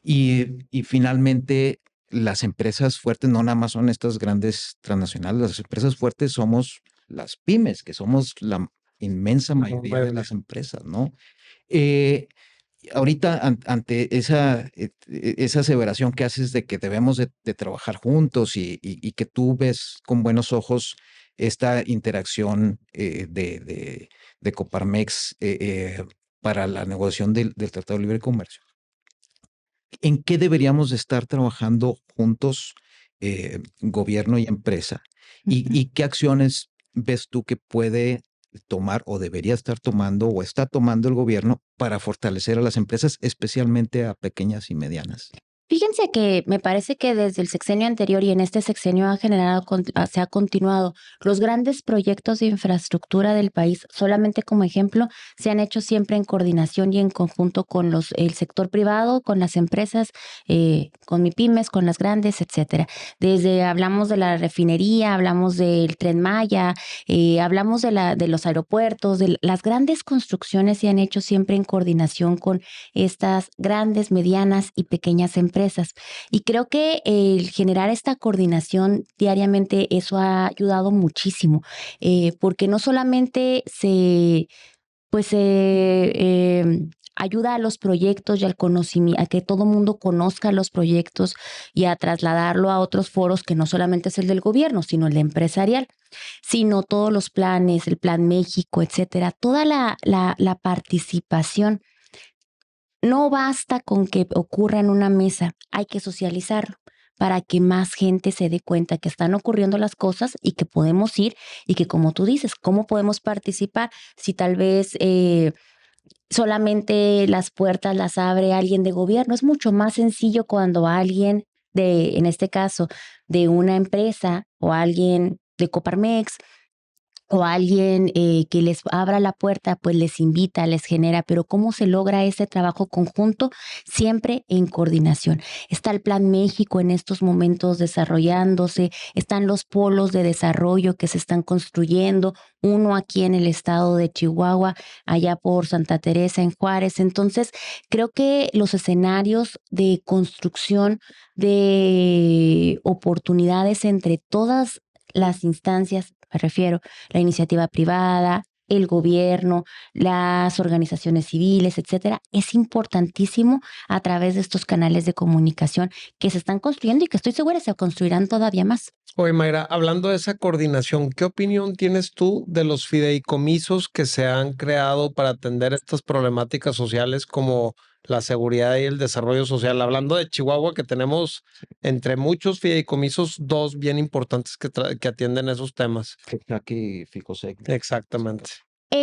Y finalmente, las empresas fuertes no nada más son estas grandes transnacionales, las empresas fuertes somos las pymes, que somos la inmensa mayoría de las empresas, ¿no? Ahorita ante esa aseveración que haces de que debemos de trabajar juntos y que tú ves con buenos ojos esta interacción de Coparmex para la negociación del Tratado de Libre Comercio, ¿en qué deberíamos de estar trabajando juntos, gobierno y empresa? ¿Y qué acciones ves tú que puede tomar o debería estar tomando o está tomando el gobierno para fortalecer a las empresas, especialmente a pequeñas y medianas? Fíjense que me parece que desde el sexenio anterior y en este sexenio se ha continuado. Los grandes proyectos de infraestructura del país, solamente como ejemplo, se han hecho siempre en coordinación y en conjunto con el sector privado, con las empresas, con MIPYMES, con las grandes, etcétera. Hablamos de la refinería, hablamos del Tren Maya, hablamos de los aeropuertos, las grandes construcciones se han hecho siempre en coordinación con estas grandes, medianas y pequeñas empresas. propuestas. Y creo que el generar esta coordinación diariamente, eso ha ayudado muchísimo, porque no solamente ayuda a los proyectos y al conocimiento, a que todo mundo conozca los proyectos y a trasladarlo a otros foros que no solamente es el del gobierno, sino el empresarial, sino todos los planes, el Plan México, etcétera, toda la participación. No basta con que ocurra en una mesa, hay que socializarlo para que más gente se dé cuenta que están ocurriendo las cosas y que podemos ir y que, como tú dices, ¿cómo podemos participar? Si tal vez solamente las puertas las abre alguien de gobierno. Es mucho más sencillo cuando alguien en este caso, de una empresa o alguien de Coparmex o alguien que les abra la puerta, pues les invita, les genera, pero ¿cómo se logra ese trabajo conjunto? Siempre en coordinación. Está el Plan México en estos momentos desarrollándose, están los polos de desarrollo que se están construyendo, uno aquí en el estado de Chihuahua, allá por Santa Teresa en Juárez. Entonces, creo que los escenarios de construcción de oportunidades entre todas las instancias, me refiero, la iniciativa privada, el gobierno, las organizaciones civiles, etcétera, es importantísimo a través de estos canales de comunicación que se están construyendo y que estoy segura se construirán todavía más. Oye, Mayra, hablando de esa coordinación, ¿qué opinión tienes tú de los fideicomisos que se han creado para atender estas problemáticas sociales como la seguridad y el desarrollo social? Hablando de Chihuahua, que tenemos entre muchos fideicomisos dos bien importantes que atienden esos temas. Aquí, Ficosec. Exactamente.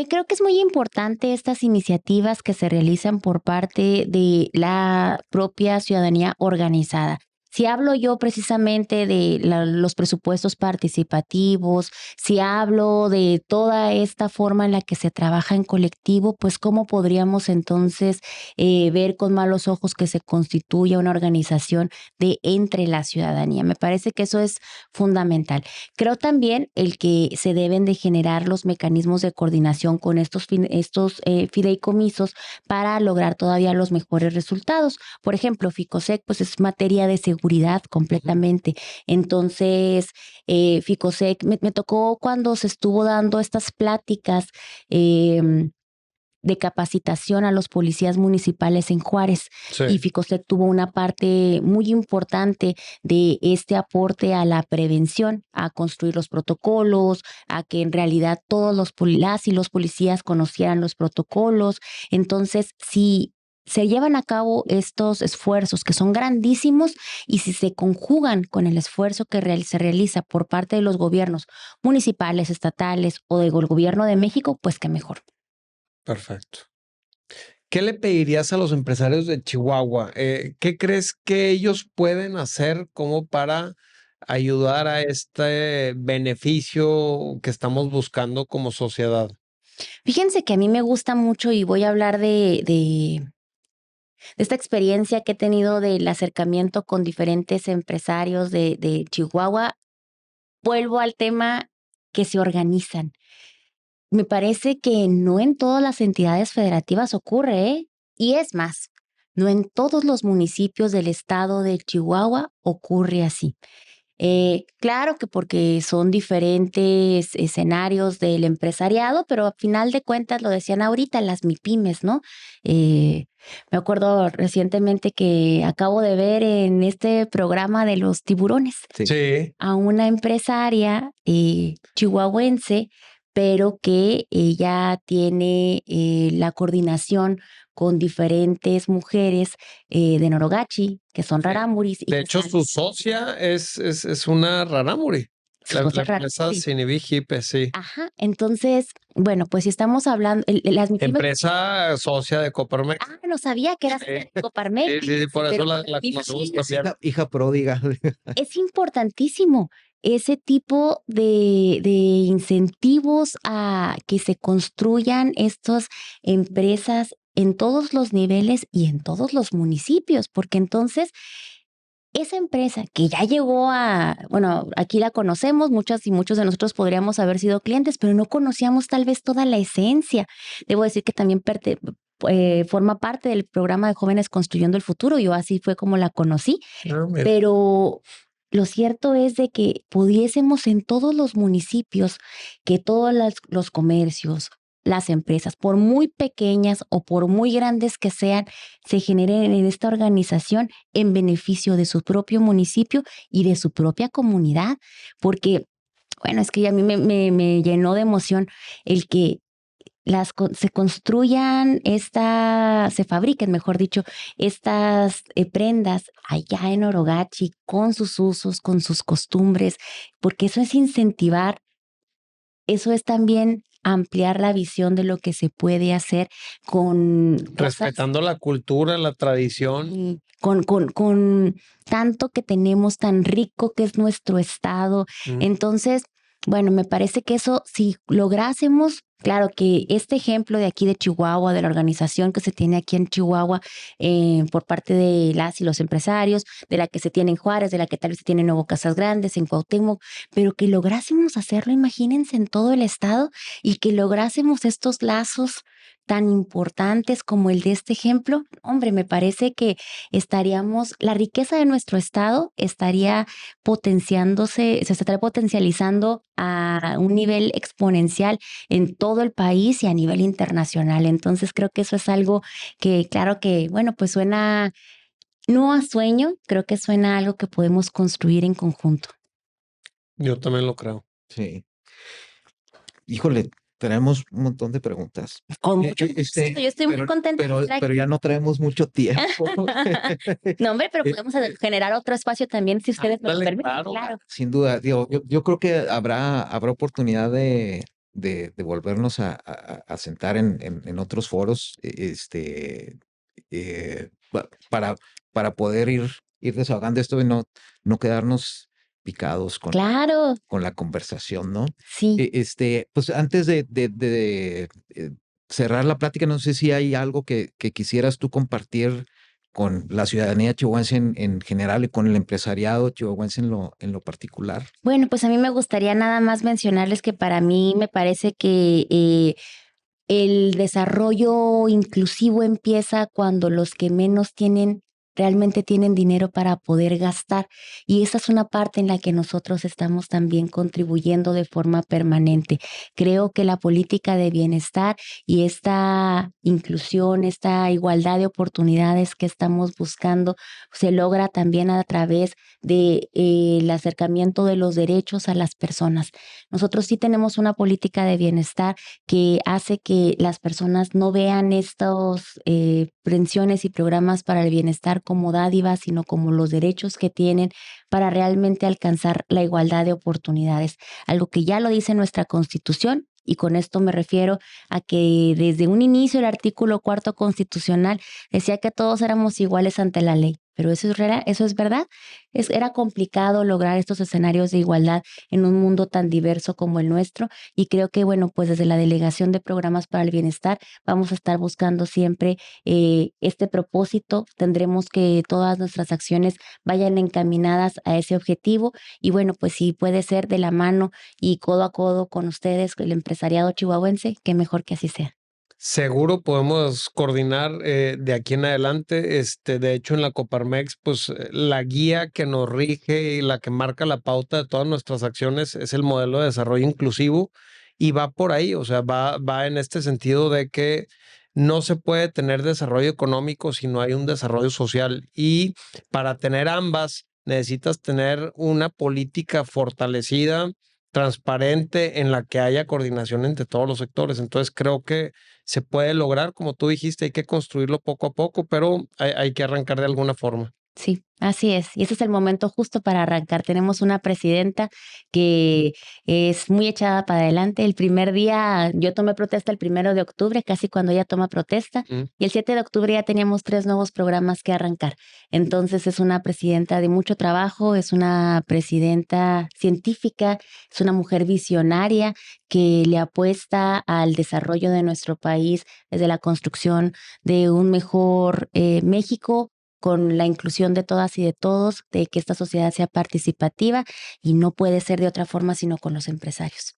Creo que es muy importante estas iniciativas que se realizan por parte de la propia ciudadanía organizada. Si hablo yo precisamente de los presupuestos participativos, si hablo de toda esta forma en la que se trabaja en colectivo, pues cómo podríamos entonces ver con malos ojos que se constituya una organización de entre la ciudadanía. Me parece que eso es fundamental. Creo también el que se deben de generar los mecanismos de coordinación con estos fideicomisos para lograr todavía los mejores resultados. Por ejemplo, Ficosec, pues es materia de seguridad completamente. Entonces, Ficosec, me tocó cuando se estuvo dando estas pláticas de capacitación a los policías municipales en Juárez. Sí. Y Ficosec tuvo una parte muy importante de este aporte a la prevención, a construir los protocolos, a que en realidad todos las y los policías conocieran los protocolos. Entonces, si se llevan a cabo estos esfuerzos que son grandísimos y si se conjugan con el esfuerzo que se realiza por parte de los gobiernos municipales, estatales o del gobierno de México, pues qué mejor. Perfecto. ¿Qué le pedirías a los empresarios de Chihuahua? ¿Qué crees que ellos pueden hacer como para ayudar a este beneficio que estamos buscando como sociedad? Fíjense que a mí me gusta mucho y voy a hablar de esta experiencia que he tenido del acercamiento con diferentes empresarios de Chihuahua. Vuelvo al tema que se organizan. Me parece que no en todas las entidades federativas ocurre, ¿eh? Y es más, no en todos los municipios del estado de Chihuahua ocurre así. Claro que porque son diferentes escenarios del empresariado, pero a final de cuentas, lo decían ahorita, las MIPYMES, ¿no? Me acuerdo recientemente que acabo de ver en este programa de los tiburones Sí. a una empresaria chihuahuense, pero que ella tiene la coordinación con diferentes mujeres de Norogachi, que son rarámuris. De hecho, su socia es una rarámuri. La empresa Sinibi Jipe, sí. Ajá, entonces, bueno, pues si estamos hablando, las MIPYMES. Empresa socia de Coparmex. Ah, no sabía que era Coparmex. Sí, por eso pero la conocemos también. Hija pródiga. Es importantísimo ese tipo de incentivos a que se construyan estas empresas en todos los niveles y en todos los municipios, porque entonces esa empresa que ya llegó bueno, aquí la conocemos, muchas y muchos de nosotros podríamos haber sido clientes, pero no conocíamos tal vez toda la esencia. Debo decir que también forma parte del programa de Jóvenes Construyendo el Futuro. Yo así fue como la conocí, Mira. pero lo cierto es de que pudiésemos en todos los municipios, que todos los comercios, las empresas, por muy pequeñas o por muy grandes que sean, se generen en esta organización en beneficio de su propio municipio y de su propia comunidad. Porque, bueno, es que a mí me llenó de emoción el que se construyan se fabriquen, mejor dicho, estas prendas allá en Orogachi, con sus usos, con sus costumbres, porque eso es incentivar, eso es también ampliar la visión de lo que se puede hacer con cosas, Respetando la cultura, la tradición. y con tanto que tenemos tan rico que es nuestro estado. Mm. Entonces, bueno, me parece que eso, si lográsemos, claro que este ejemplo de aquí de Chihuahua, de la organización que se tiene aquí en Chihuahua, por parte de las y los empresarios, de la que se tiene en Juárez, de la que tal vez se tiene en Nuevo Casas Grandes, en Cuauhtémoc, pero que lográsemos hacerlo, imagínense, en todo el estado, y que lográsemos estos lazos tan importantes como el de este ejemplo. Hombre, me parece que la riqueza de nuestro estado estaría se estaría potencializando a un nivel exponencial en todo el país y a nivel internacional. Entonces creo que eso es algo que, claro que, bueno, pues suena no a sueño, creo que suena a algo que podemos construir en conjunto. Yo también lo creo. Sí. Híjole, tenemos un montón de preguntas. Con mucho gusto, yo estoy muy contenta de estar aquí. Pero ya no traemos mucho tiempo. No, hombre, pero podemos generar otro espacio también si ustedes me lo Ándale, permiten. claro. Claro. Sin duda, digo, yo creo que habrá oportunidad de volvernos a sentar en otros foros, para poder ir desahogando esto y no quedarnos picados Claro, con la conversación, ¿no? sí. Pues antes de cerrar la plática, no sé si hay algo que quisieras tú compartir con la ciudadanía chihuahuense en general y con el empresariado chihuahuense en lo particular. Bueno, pues a mí me gustaría nada más mencionarles que para mí me parece que el desarrollo inclusivo empieza cuando los que menos tienen realmente tienen dinero para poder gastar. Y esa es una parte en la que nosotros estamos también contribuyendo de forma permanente. Creo que la política de bienestar y esta inclusión, esta igualdad de oportunidades que estamos buscando, se logra también a través de el acercamiento de los derechos a las personas. Nosotros sí tenemos una política de bienestar que hace que las personas no vean estos pensiones y programas para el bienestar como dádivas, sino como los derechos que tienen para realmente alcanzar la igualdad de oportunidades. Algo que ya lo dice nuestra Constitución. Y con esto me refiero a que desde un inicio el artículo 4 constitucional decía que todos éramos iguales ante la ley. Pero eso es verdad. Era complicado lograr estos escenarios de igualdad en un mundo tan diverso como el nuestro. Y creo que, bueno, pues desde la Delegación de Programas para el Bienestar vamos a estar buscando siempre este propósito. Tendremos que todas nuestras acciones vayan encaminadas a ese objetivo. Y bueno, pues si puede ser de la mano y codo a codo con ustedes, el empresariado chihuahuense, qué mejor que así sea. Seguro podemos coordinar de aquí en adelante. De hecho, en la Coparmex, pues la guía que nos rige y la que marca la pauta de todas nuestras acciones es el modelo de desarrollo inclusivo y va por ahí, o sea, va en este sentido de que no se puede tener desarrollo económico si no hay un desarrollo social y para tener ambas necesitas tener una política fortalecida, transparente, en la que haya coordinación entre todos los sectores. Entonces creo que se puede lograr, como tú dijiste, hay que construirlo poco a poco, pero hay que arrancar de alguna forma. Sí, así es. Y ese es el momento justo para arrancar. Tenemos una presidenta que es muy echada para adelante. El primer día, yo tomé protesta el 1 de octubre, casi cuando ella toma protesta, y el 7 de octubre ya teníamos 3 nuevos programas que arrancar. Entonces es una presidenta de mucho trabajo, es una presidenta científica, es una mujer visionaria que le apuesta al desarrollo de nuestro país desde la construcción de un mejor México, con la inclusión de todas y de todos, de que esta sociedad sea participativa y no puede ser de otra forma sino con los empresarios.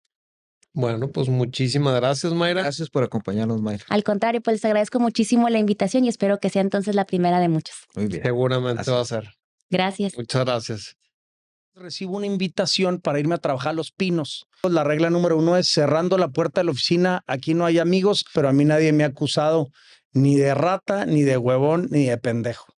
Bueno, pues muchísimas gracias, Mayra. Gracias por acompañarnos, Mayra. Al contrario, pues les agradezco muchísimo la invitación y espero que sea entonces la primera de muchas. Muy bien. Seguramente Gracias. va a ser. Gracias. Muchas gracias. Recibo una invitación para irme a trabajar a Los Pinos. La regla número 1 es cerrando la puerta de la oficina. Aquí no hay amigos, pero a mí nadie me ha acusado ni de rata, ni de huevón, ni de pendejo.